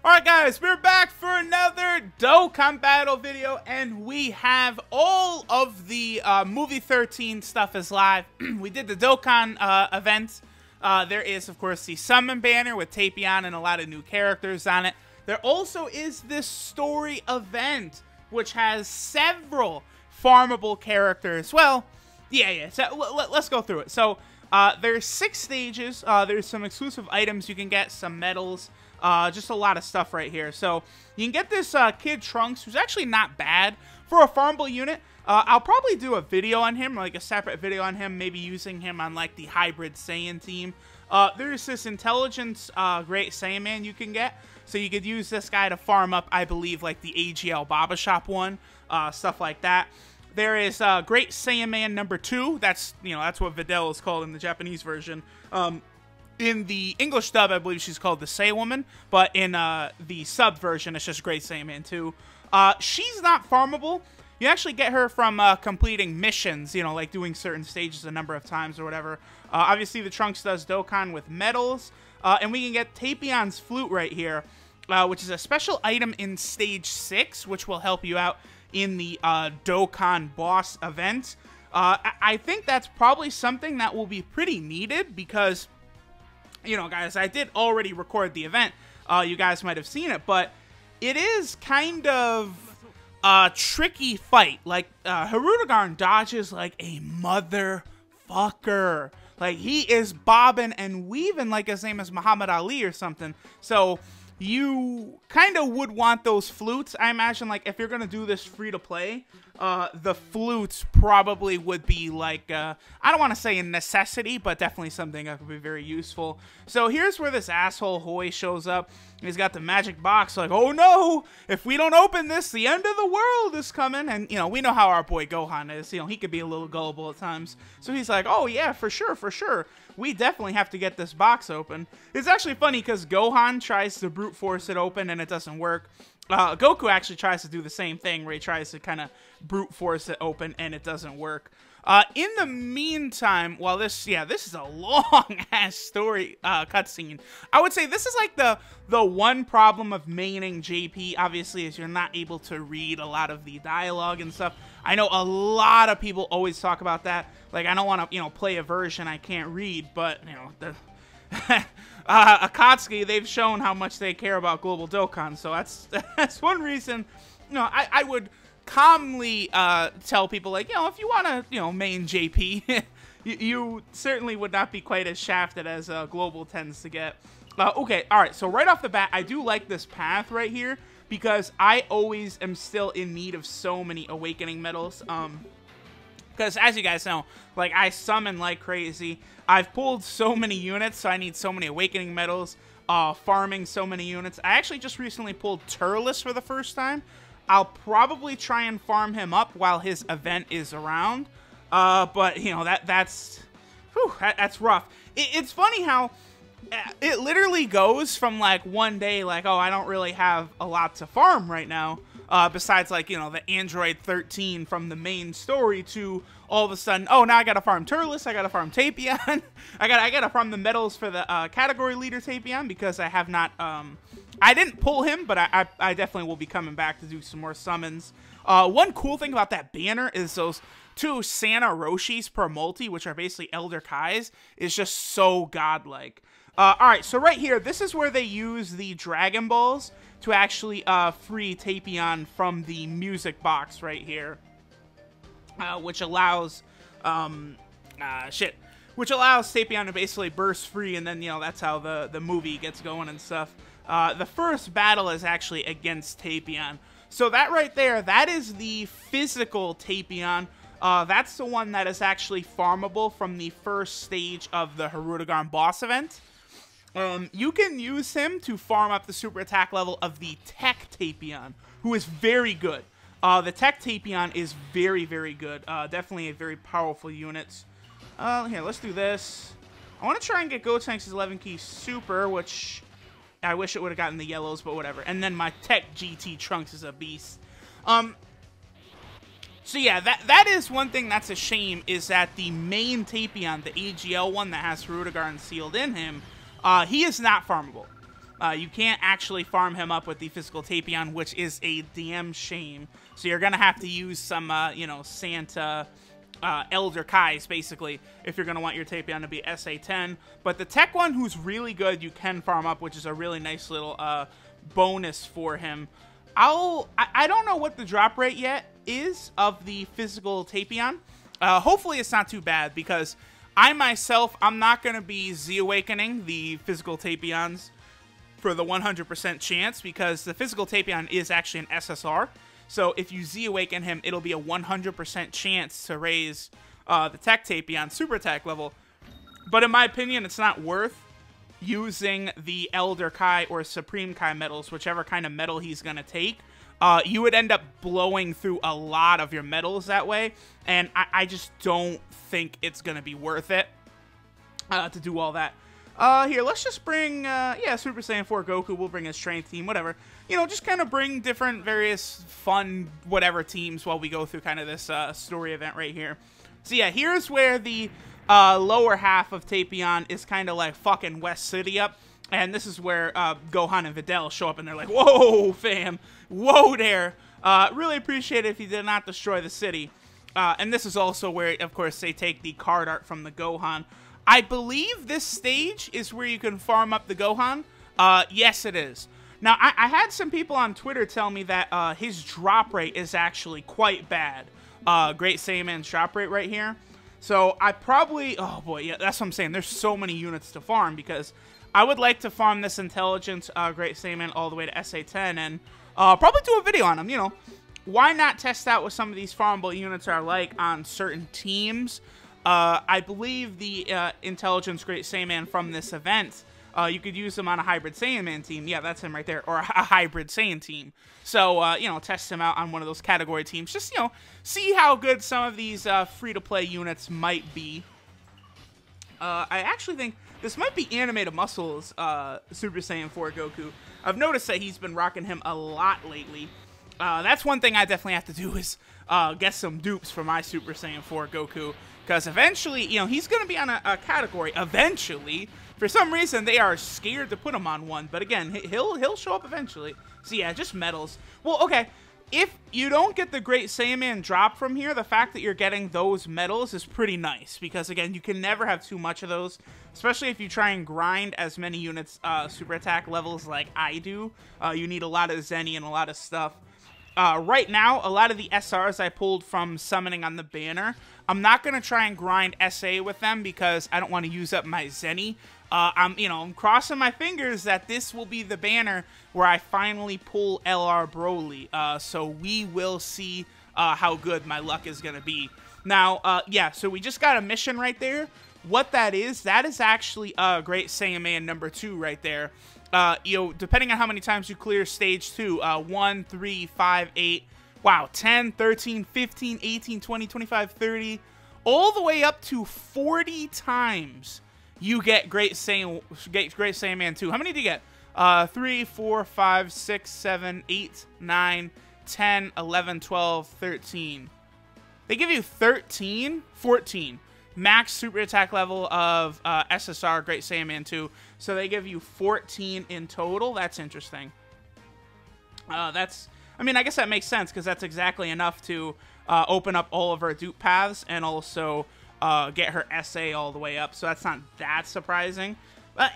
Alright guys, we're back for another Dokkan battle video, and we have all of the Movie 13 stuff is live. We did the Dokkan event. There is, of course, the Summon banner with TAPION and a lot of new characters on it. There also is this story event, which has several farmable characters. Well, yeah, so let's go through it. So, there's 6 stages. There's some exclusive items you can get, some medals. Just a lot of stuff right here. So you can get this Kid Trunks, who's actually not bad for a farmable unit. I'll probably do a video on him, like a separate video on him, maybe using him on like the Hybrid Saiyan team. There's this Intelligence Great Saiyaman you can get. So you could use this guy to farm up, I believe, like the AGL Baba Shop one, stuff like that. There is Great Saiyaman number 2. That's what Videl is called in the Japanese version. In the English dub, I believe she's called the Say Woman, but in the sub version, it's just Great Saiyaman 2. She's not farmable. You actually get her from completing missions, like doing certain stages a number of times or whatever. Obviously, the Trunks does Dokkan with medals, and we can get Tapion's flute right here, which is a special item in Stage 6, which will help you out in the Dokkan boss event. I think that's probably something that will be pretty needed because, guys, I did already record the event. You guys might have seen it, but it is kind of a tricky fight. Like, Hirudegarn dodges like a motherfucker. Like, he is bobbing and weaving like his name is Muhammad Ali or something. So you kind of would want those flutes. I imagine, like, if you're going to do this free to play, the flutes probably would be like, I don't want to say a necessity, but definitely something that could be very useful. So here's where this asshole Hoy shows up. He's got the magic box, like, oh no, if we don't open this, the end of the world is coming. And, we know how our boy Gohan is. He could be a little gullible at times. So he's like, oh yeah, for sure. We definitely have to get this box open. It's actually funny because Gohan tries to brute force it open and it doesn't work. Goku actually tries to do the same thing where he tries to kind of brute force it open and it doesn't work. In the meantime, while this is a long-ass story cutscene. I would say this is like the one problem of maining JP, obviously, is you're not able to read a lot of the dialogue and stuff. I know a lot of people always talk about that. Like, I don't want to, play a version I can't read, but, Akatsuki, they've shown how much they care about Global Dokkan, so that's one reason, I would calmly tell people, like, if you want to, main JP, you certainly would not be quite as shafted as Global tends to get. Okay, alright, so right off the bat, I do like this path right here, because I always am still in need of so many Awakening medals, because as you guys know, like, I summon like crazy. I've pulled so many units, so I need so many Awakening medals, farming so many units. I actually just recently pulled Turles for the first time. I'll probably try and farm him up while his event is around. But, that's rough. It's funny how it literally goes from, like, one day, like, oh, I don't really have a lot to farm right now. Besides, like, the Android 13 from the main story to all of a sudden, oh, now I gotta farm Turles, I gotta farm Tapion, I gotta farm the medals for the category leader Tapion because I have not, I didn't pull him, but I definitely will be coming back to do some more summons. One cool thing about that banner is those 2 Santa Roshis per multi, which are basically Elder Kais, is just so godlike. Alright, so right here, this is where they use the Dragon Balls to actually free Tapion from the music box right here. Which allows, which allows Tapion to basically burst free, and then, that's how the movie gets going and stuff. The first battle is actually against Tapion. So that right there, that is the physical Tapion. That's the one that is actually farmable from the first stage of the Hirudegarn boss event. You can use him to farm up the super attack level of the Tech Tapion, who is very good. The Tech Tapion is very, very good. Definitely a very powerful unit. Here, let's do this. I want to try and get Gotenks' 11 key super, which I wish it would have gotten the yellows, but whatever. And then my Tech GT Trunks is a beast. So yeah, that is one thing that's a shame, is that the main Tapion, the AGL one that has Hirudegarn sealed in him, he is not farmable. You can't actually farm him up with the physical Tapion, which is a damn shame. So you're going to have to use some, you know, Santa Elder Kais, basically, if you're going to want your Tapion to be SA10. But the tech one, who's really good, you can farm up, which is a really nice little bonus for him. I don't know what the drop rate yet is of the physical Tapion. Hopefully it's not too bad, because I myself, I'm not going to be Z-Awakening the physical Tapions for the 100% chance, because the physical Tapion is actually an SSR. So if you Z-Awaken him, it'll be a 100% chance to raise the Tech Tapion Super Attack level. But in my opinion, it's not worth using the Elder Kai or Supreme Kai medals, whichever kind of medal he's going to take. You would end up blowing through a lot of your medals that way, and I just don't think it's going to be worth it to do all that. Here, let's just bring, yeah, Super Saiyan 4 Goku. We'll bring his strength team, whatever. You know, just kind of bring different, various fun, whatever teams while we go through kind of this story event right here. So, yeah, here's where the lower half of Tapion is kind of like fucking West City up. And this is where Gohan and Videl show up, and they're like, whoa, fam. Whoa there. Really appreciate it if you did not destroy the city. And this is also where, of course, they take the card art from the Gohan. I believe this stage is where you can farm up the Gohan. Yes, it is. Now, I had some people on Twitter tell me that his drop rate is actually quite bad. Great Saiyaman's drop rate right here. So I probably, oh boy, yeah, that's what I'm saying. There's so many units to farm, because I would like to farm this Intelligence Great Saiyaman all the way to SA10 and probably do a video on him, you know. Why not test out what some of these farmable units are like on certain teams? I believe the Intelligence Great Saiyaman from this event, you could use them on a Hybrid Saiyaman team. Yeah, that's him right there. Or a Hybrid Saiyan team. So, you know, test him out on one of those category teams. Just, you know, see how good some of these free-to-play units might be. I actually think this might be Animated Muscle's Super Saiyan 4 Goku. I've noticed that he's been rocking him a lot lately. That's one thing I definitely have to do is get some dupes for my Super Saiyan 4 Goku. Because eventually, you know, he's going to be on a category eventually. For some reason, they are scared to put him on one. But again, he'll show up eventually. So yeah, just medals. Well, okay. If you don't get the Great Saiyaman drop from here, the fact that you're getting those medals is pretty nice. Because, again, you can never have too much of those. Especially if you try and grind as many units, super attack levels like I do. You need a lot of Zenny and a lot of stuff. Right now, a lot of the SRs I pulled from summoning on the banner, I'm not going to try and grind SA with them because I don't want to use up my Zenny. I'm crossing my fingers that this will be the banner where I finally pull LR Broly. So we will see how good my luck is going to be. Now, yeah, so we just got a mission right there. What that is actually Great Saiyaman number 2 right there. You know, depending on how many times you clear stage 2, 1, 3, 5, 8, wow, 10, 13, 15, 18, 20, 25, 30, all the way up to 40 times you get Great Saiyaman 2. How many do you get? 3, 4, 5, 6, 7, 8, 9, 10, 11, 12, 13. They give you 13, 14. Max super attack level of SSR Great Saiyaman 2. So they give you 14 in total. That's interesting. I mean, I guess that makes sense because that's exactly enough to open up all of her dupe paths and also get her SA all the way up. So that's not that surprising.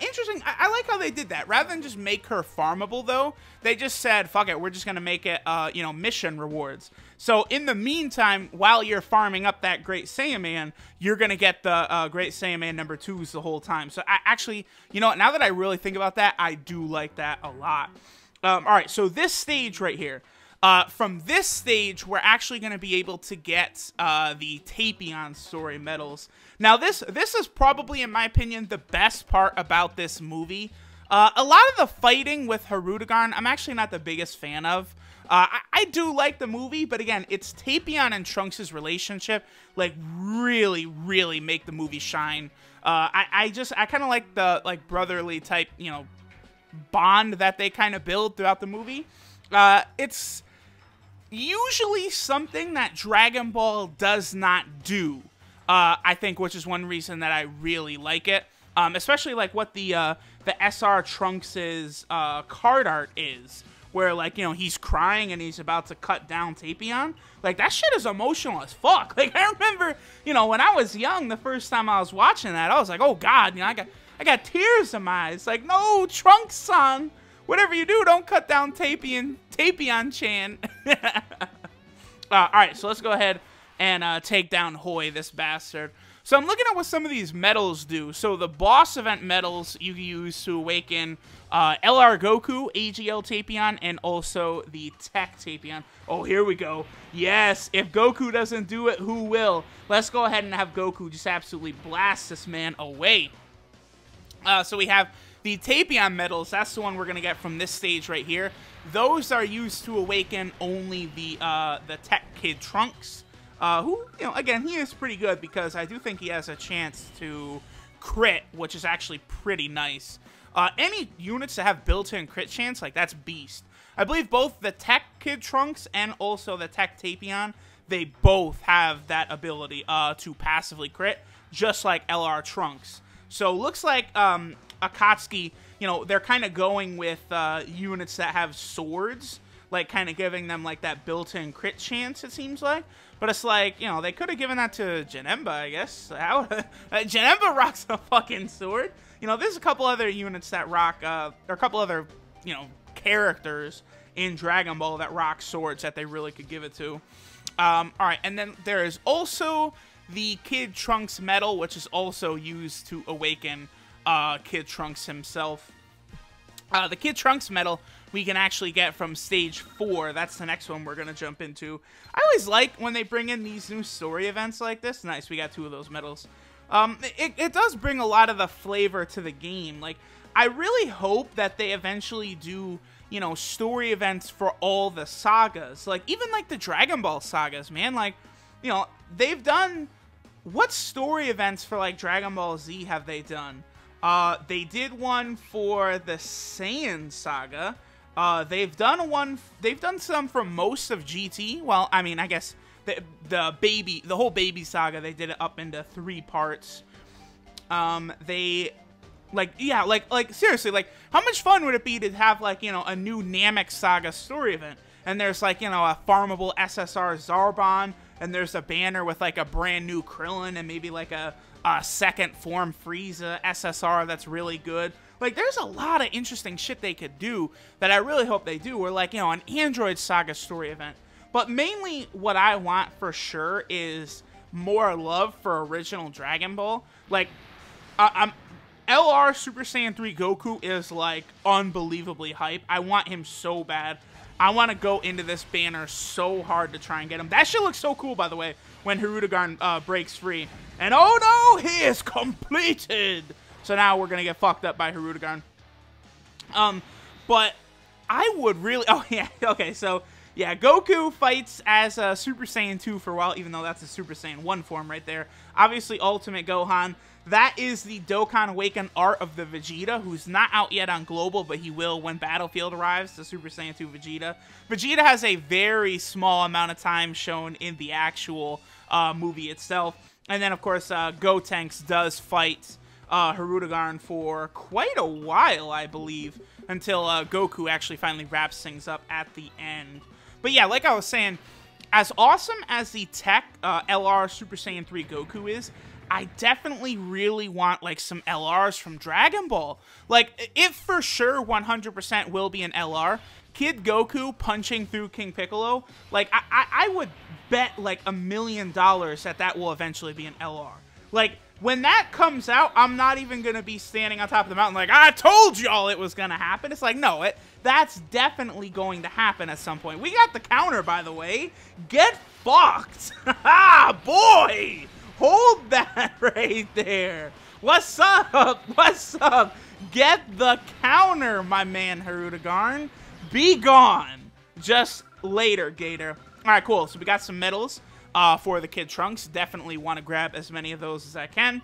Interesting. I like how they did that. Rather than just make her farmable, though, they just said, fuck it, we're just going to make it, you know, mission rewards. So in the meantime, while you're farming up that Great Saiyaman, you're going to get the Great Saiyaman number 2s the whole time. So I actually, you know, now that I really think about that, I do like that a lot. All right, so this stage right here. From this stage, we're actually going to be able to get the Tapion story medals. Now, this is probably, in my opinion, the best part about this movie. A lot of the fighting with Hirudegarn, I'm actually not the biggest fan of. I do like the movie, but again, it's Tapion and Trunks' relationship, like, really, really make the movie shine. I kind of like the, brotherly type, you know, bond that they kind of build throughout the movie. It's usually something that Dragon Ball does not do, I think, which is one reason that I really like it. Especially like what the the SR Trunks' card art is. Where, like, you know, he's crying and he's about to cut down TAPION. Like, that shit is emotional as fuck. Like, I remember, you know, when I was young, the first time I was watching that, I was like, oh, God, you know, I got tears in my eyes. Like, no, Trunks-san, whatever you do, don't cut down TAPION-chan. All right, so let's go ahead and take down Hoi, this bastard. So I'm looking at what some of these medals do. So the boss event medals you use to awaken LR Goku, AGL TAPION, and also the Tech TAPION. Oh, here we go. Yes, if Goku doesn't do it, who will? Let's go ahead and have Goku just absolutely blast this man away. So we have the TAPION medals. That's the one we're going to get from this stage right here. Those are used to awaken only the Tech Kid Trunks. Who, you know, again, he is pretty good because I do think he has a chance to crit, which is actually pretty nice. Any units that have built-in crit chance, like, that's beast. I believe both the Tech Kid Trunks and also the Tech TAPION, they both have that ability to passively crit, just like LR Trunks. So, looks like Akatsuki, you know, they're kind of going with units that have swords, like, kind of giving them, like, that built-in crit chance, it seems like. But it's like, you know, they could have given that to Janemba, I guess. Janemba rocks a fucking sword. You know, there's a couple other units that rock, or a couple other, you know, characters in Dragon Ball that rock swords that they really could give it to. Alright, and then there is also the Kid Trunks medal, which is also used to awaken Kid Trunks himself. The Kid Trunks medal we can actually get from stage 4. That's the next one we're going to jump into. I always like when they bring in these new story events like this. Nice, we got 2 of those medals. It does bring a lot of the flavor to the game. Like, I really hope that they eventually do, you know, story events for all the sagas. Like, even like the Dragon Ball sagas, man. Like, you know, they've done... What story events for, like, Dragon Ball Z have they done? They did one for the Saiyan saga. They've done some for most of GT. Well, I mean, I guess the whole baby saga, they did it up into 3 parts. Seriously, like, how much fun would it be to have, like, you know, a new Namek saga story event? And there's, like, you know, a farmable SSR Zarbon, and there's a banner with, like, a brand new Krillin, and maybe, like, a second form Frieza SSR that's really good. Like, there's a lot of interesting shit they could do that I really hope they do. Or, like, you know, an Android Saga story event. But mainly what I want for sure is more love for original Dragon Ball. Like, LR Super Saiyan 3 Goku is, like, unbelievably hype. I want him so bad. I want to go into this banner so hard to try and get him. That shit looks so cool, by the way, when Hirudegarn breaks free. And oh no, he is completed! So now we're going to get fucked up by Hirudegarn. But I would really... Oh, yeah, okay, so... Yeah, Goku fights as a Super Saiyan 2 for a while, even though that's a Super Saiyan 1 form right there. Obviously, Ultimate Gohan. That is the Dokkan Awaken art of the Vegeta, who's not out yet on Global, but he will when Battlefield arrives, the Super Saiyan 2 Vegeta. Vegeta has a very small amount of time shown in the actual movie itself. And then, of course, Gotenks does fight Hirudegarn for quite a while, I believe, until Goku actually finally wraps things up at the end. But yeah, like I was saying, as awesome as the tech LR Super Saiyan 3 Goku is, I definitely really want, like, some LRs from Dragon Ball. Like, it for sure 100% will be an LR. Kid Goku punching through King Piccolo, like, I would bet, like, $1 million that will eventually be an LR. Like, when that comes out, I'm not even going to be standing on top of the mountain like, I told y'all it was going to happen. It's like, no, that's definitely going to happen at some point. We got the counter, by the way. Get fucked. Ah, boy. Hold that right there. What's up? What's up? Get the counter, my man Hirudegarn. Be gone. Just later, Gator. All right, cool. So we got some medals for the Kid Trunks. Definitely want to grab as many of those as I can.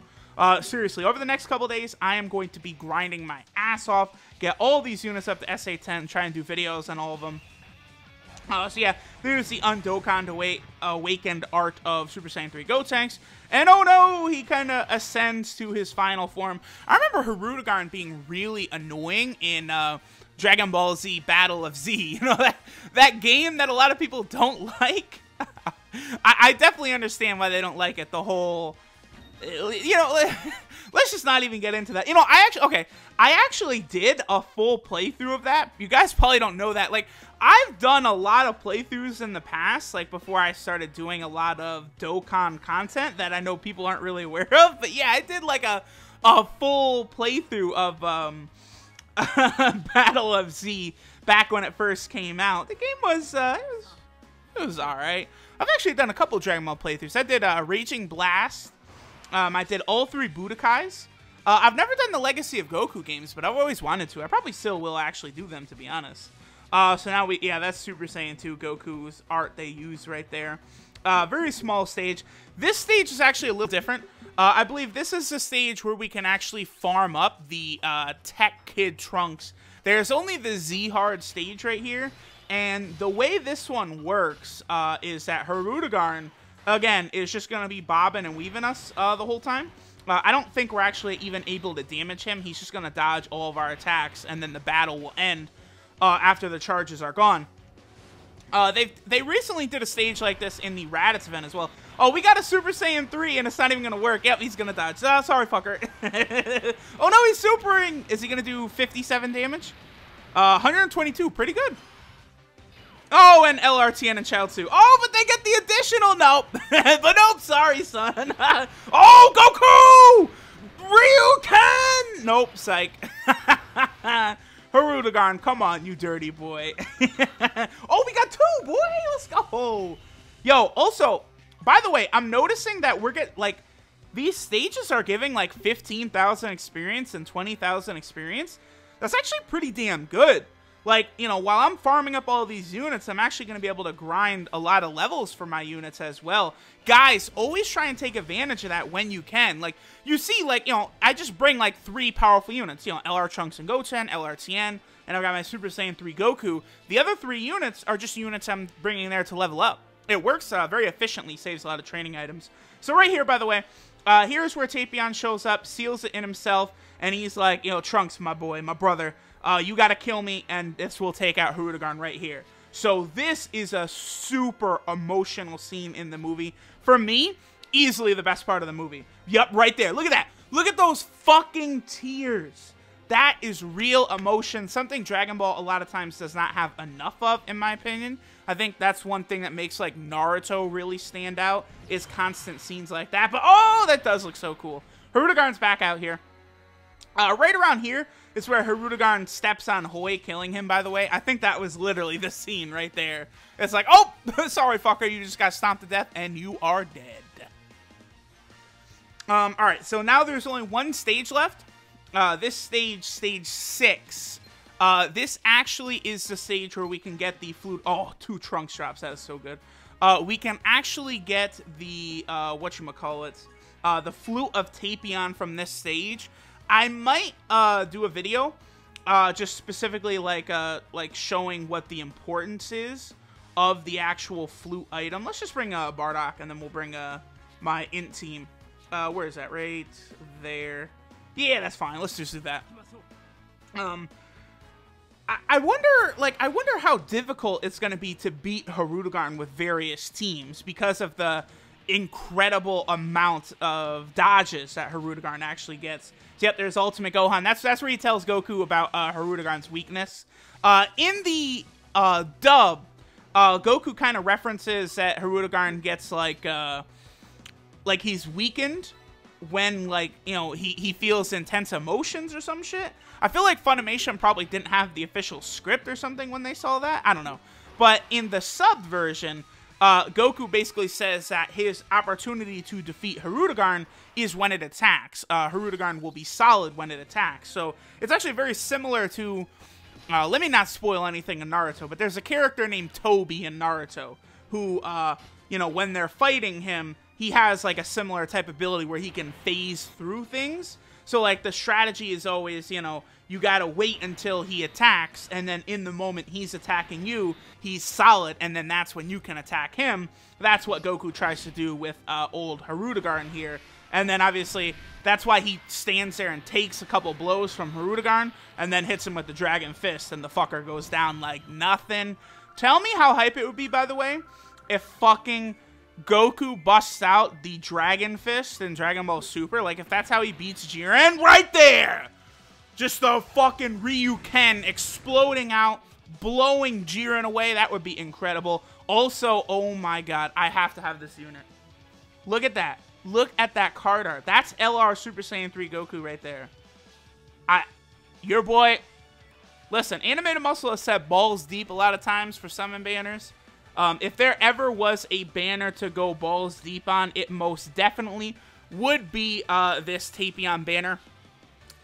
Seriously, over the next couple days, I am going to be grinding my ass off. Get all these units up to SA10. Try and do videos on all of them. So yeah, there's the Dokkan awakened art of Super Saiyan 3 Gotenks. And oh no, he kind of ascends to his final form. I remember Hirudegarn being really annoying in Dragon Ball Z Battle of Z. You know, that game that a lot of people don't like. I definitely understand why they don't like it. The whole, you know, let's just not even get into that. You know, I actually did a full playthrough of that. You guys probably don't know that. Like, I've done a lot of playthroughs in the past, like before I started doing a lot of Dokkan content that I know people aren't really aware of. But yeah, I did like a full playthrough of Battle of Z back when it first came out. The game was it was all right. I've actually done a couple Dragon Ball playthroughs. I did Raging Blast. I did all 3 Budokais. I've never done the Legacy of Goku games, but I've always wanted to. I probably still will actually do them, to be honest. So now yeah, that's Super Saiyan 2 Goku's art they use right there. Very small stage. This stage is actually a little different. I believe this is the stage where we can actually farm up the Tech Kid Trunks. There's only the Z-Hard stage right here, and the way this one works is that Hirudegarn, again, is just going to be bobbing and weaving us the whole time. I don't think we're actually even able to damage him. He's just going to dodge all of our attacks, and then the battle will end after the charges are gone. They recently did a stage like this in the Raditz event as well. Oh, we got a Super Saiyan 3, and it's not even going to work. Yep, he's going to dodge. Oh, sorry, fucker. Oh, no, he's supering. Is he going to do 57 damage? 122, pretty good. Oh, and LRTN and Chiaotzu. Oh, but they get the additional. Nope. But nope, sorry, son. Oh, Goku! Ryuken! Nope, psych. Hirudegarn, come on, you dirty boy. Oh, we got 2, boy. Let's go. Yo, also, by the way, I'm noticing that we're these stages are giving like 15,000 experience and 20,000 experience. That's actually pretty damn good. Like, you know, while I'm farming up all these units, I'm actually going to be able to grind a lot of levels for my units as well. Guys, always try and take advantage of that when you can. Like, you see, like, you know, I just bring, like, 3 powerful units. You know, LR Trunks and Goten, LRTN, and I've got my Super Saiyan 3 Goku. The other 3 units are just units I'm bringing there to level up. It works very efficiently, saves a lot of training items. So right here, by the way, here's where Tapion shows up, seals it in himself, and he's like, you know, Trunks, my boy, my brother. You gotta kill me, and this will take out Hirudegarn right here. So this is a super emotional scene in the movie. For me, easily the best part of the movie. Yup, right there. Look at that. Look at those fucking tears. That is real emotion. Something Dragon Ball a lot of times does not have enough of, in my opinion. I think that's one thing that makes, like, Naruto really stand out, is constant scenes like that. But, oh, that does look so cool. Hirudegarn's back out here. Right around here is where Hirudegarn steps on Hoi, killing him, by the way. I think that was literally the scene right there. It's like, oh, sorry, fucker, you just got stomped to death, and you are dead. Alright, so now there's only 1 stage left. This stage 6. This actually is the stage where we can get the flute. Oh, 2 Trunks drops, that is so good. We can actually get the, whatchamacallit, the Flute of Tapion from this stage. I might do a video just specifically like showing what the importance is of the actual flute item. Let's just bring Bardock, and then we'll bring my int team. Where is that? Right there. Yeah, that's fine. Let's just do that. I wonder how difficult it's going to be to beat Hirudegarn with various teams because of the incredible amount of dodges that Hirudegarn actually gets. So, yep, there's Ultimate Gohan. That's where he tells Goku about Hirudegarn's weakness. In the dub, Goku kind of references that Hirudegarn gets like he's weakened when, like, you know, he feels intense emotions or some shit. I feel like Funimation probably didn't have the official script or something when they saw that. I don't know. But in the sub version, Goku basically says that his opportunity to defeat Hirudegarn is when it attacks. Hirudegarn will be solid when it attacks. So it's actually very similar to, let me not spoil anything in Naruto, but there's a character named Tobi in Naruto who, you know, when they're fighting him, he has like a similar type ability where he can phase through things. So like the strategy is always, you know, you gotta wait until he attacks, and then in the moment he's attacking you, he's solid, and then that's when you can attack him. That's what Goku tries to do with old Hirudegarn here. And then obviously, that's why he stands there and takes a couple blows from Hirudegarn, and then hits him with the Dragon Fist, and the fucker goes down like nothing. Tell me how hype it would be, by the way, if fucking Goku busts out the Dragon Fist in Dragon Ball Super. Like, if that's how he beats Jiren, right there! Just the fucking Ryuken exploding out, blowing Jiren away. That would be incredible. Also, oh my god, I have to have this unit. Look at that. Look at that card art. That's LR Super Saiyan 3 Goku right there. Your boy... Listen, Animated Muscle has said balls deep a lot of times for summon banners. If there ever was a banner to go balls deep on, it most definitely would be this TAPION banner.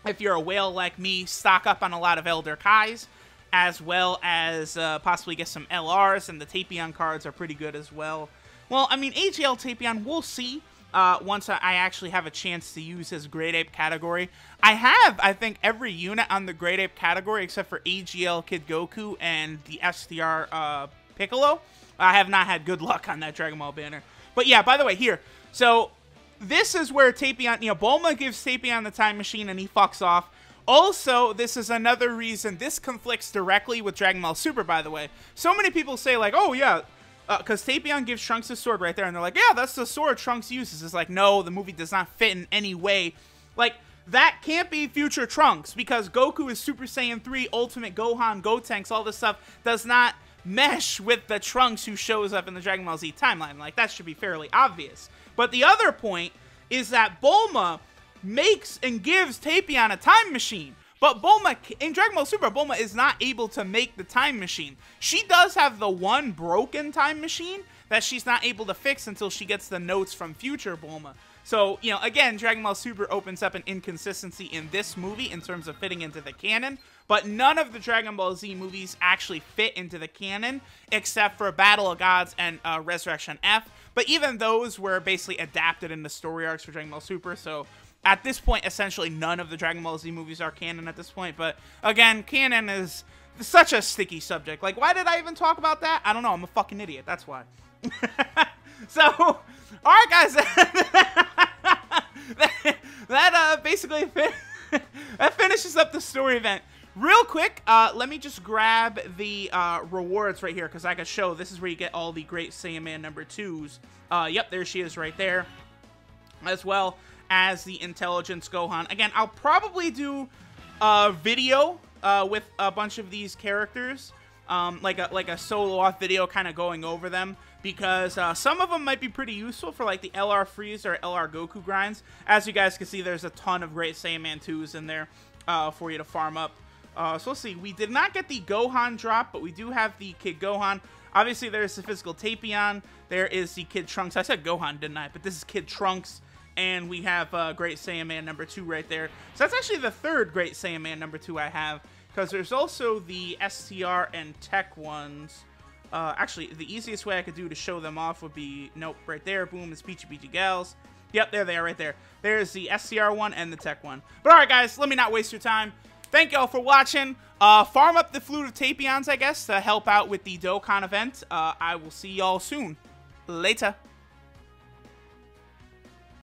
If you're a whale like me, stock up on a lot of Elder Kais, as well as possibly get some LRs, and the TAPION cards are pretty good as well. Well, I mean, AGL TAPION, we'll see once I actually have a chance to use his Great Ape category. I have, I think, every unit on the Great Ape category except for AGL Kid Goku and the STR Piccolo. I have not had good luck on that Dragon Ball banner. But yeah, by the way, here, so... This is where TAPION, you know, Bulma gives TAPION the time machine and he fucks off. Also, this is another reason, this conflicts directly with Dragon Ball Super, by the way. So many people say, like, oh, yeah, because TAPION gives Trunks his sword right there, and they're like, yeah, that's the sword Trunks uses. It's like, no, the movie does not fit in any way. Like, that can't be future Trunks, because Goku is Super Saiyan 3, Ultimate Gohan, Gotenks, all this stuff does not mesh with the Trunks who shows up in the Dragon Ball Z timeline. Like, that should be fairly obvious. But the other point is that Bulma makes and gives TAPION a time machine. But Bulma, in Dragon Ball Super, Bulma is not able to make the time machine. She does have the one broken time machine that she's not able to fix until she gets the notes from future Bulma. So, you know, again, Dragon Ball Super opens up an inconsistency in this movie in terms of fitting into the canon, but none of the Dragon Ball Z movies actually fit into the canon, except for Battle of Gods and Resurrection F, but even those were basically adapted into story arcs for Dragon Ball Super, so at this point, essentially none of the Dragon Ball Z movies are canon at this point, but again, canon is such a sticky subject. Like, why did I even talk about that? I don't know, I'm a fucking idiot, that's why. So, alright guys, that basically that finishes up the story event. Real quick, let me just grab the rewards right here, because I can show this is where you get all the Great Saiyan Man number 2s. Yep, there she is right there. As well as the Intelligence Gohan. Again, I'll probably do a video with a bunch of these characters. Like a solo-off video kind of going over them, because some of them might be pretty useful for like the LR Freeze or LR Goku grinds. As you guys can see, there's a ton of Great Saiyan Man 2s in there for you to farm up. So let's see, we did not get the Gohan drop, but we do have the Kid Gohan. Obviously, there's the physical TAPION. There is the Kid Trunks. I said Gohan, didn't I? But this is Kid Trunks. And we have Great Saiyan Man number 2 right there. So that's actually the third Great Saiyan Man number 2 I have. Because there's also the STR and Tech ones. Actually, the easiest way I could do to show them off would be... Nope, right there. Boom, it's Peachy Peachy Gals. Yep, there they are right there. There's the STR one and the Tech one. But alright guys, let me not waste your time. Thank y'all for watching. Farm up the Flute of Tapions, I guess, to help out with the Dokkan event. I will see y'all soon. Later.